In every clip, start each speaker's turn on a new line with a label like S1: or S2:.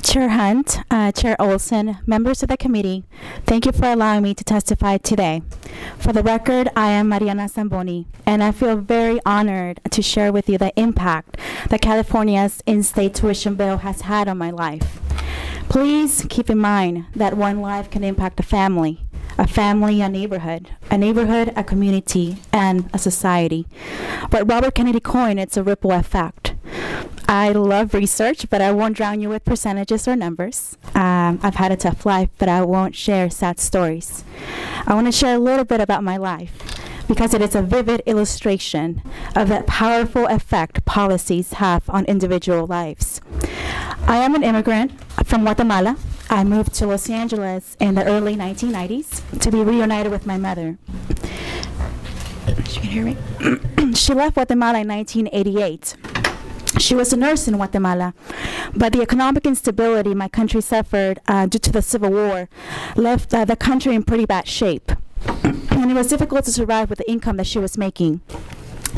S1: Chair Hunt, Chair Olson, members of the committee, thank you for allowing me to testify today. For the record, I am Mariana Testimony, and I feel very honored to share with you the impact that California's in-state tuition bill has had on my life. Please keep in mind that one life can impact a family, a neighborhood, a community, and a society. But Robert Kennedy coined, it's a ripple effect. I love research, but I won't drown you with percentages or numbers. I've had a tough life, but I won't share sad stories. I want to share a little bit about my life because it is a vivid illustration of the powerful effect policies have on individual lives. I am an immigrant from Guatemala. I moved to Los Angeles in the early 1990s to be reunited with my mother. She can hear me. She left Guatemala in 1988. She was a nurse in Guatemala, but the economic instability my country suffered due to the Civil War left the country in pretty bad shape. And it was difficult to survive with the income that she was making.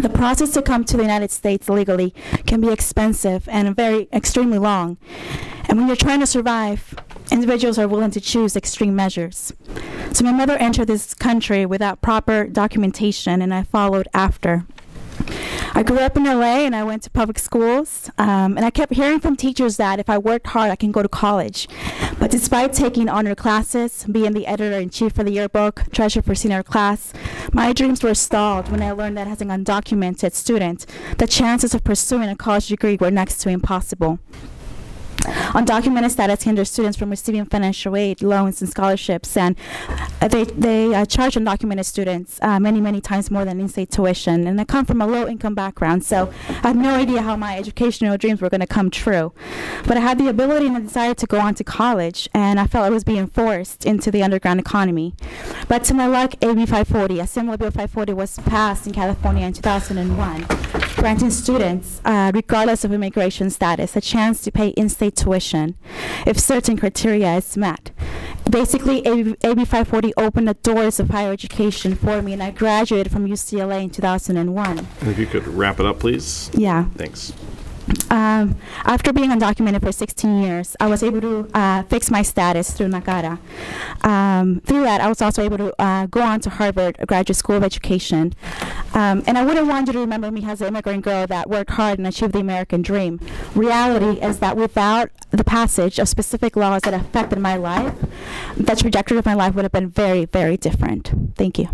S1: The process to come to the United States legally can be expensive and extremely long. And when you're trying to survive, individuals are willing to choose extreme measures. So my mother entered this country without proper documentation, and I followed after. I grew up in LA and I went to public schools, and I kept hearing from teachers that if I worked hard, I can go to college. But despite taking honor classes, being the editor-in-chief for the yearbook, treasurer for senior class, my dreams were stalled when I learned that as an undocumented student, the chances of pursuing a college degree were next to impossible. Undocumented status hinders students from receiving financial aid, loans, and scholarships, and they charge undocumented students many times more than in-state tuition. And I come from a low-income background, so I had no idea how my educational dreams were going to come true. But I had the ability and the desire to go on to college, and I felt I was being forced into the underground economy. But to my luck, AB 540, Assembly Bill 540, was passed in California in 2001, granting students, regardless of immigration status, a chance to pay in-state tuition if certain criteria is met. Basically, AB 540 opened the doors of higher education for me, and I graduated from UCLA in 2001.
S2: And if you could wrap it up, please.
S1: Yeah.
S2: Thanks.
S1: After being undocumented for 16 years, I was able to fix my status through NACARA. Through that, I was also able to go on to Harvard Graduate School of Education. And I wouldn't want you to remember me as an immigrant girl that worked hard and achieved the American dream. Reality is that without the passage of specific laws that affected my life, the trajectory of my life would have been very different. Thank you.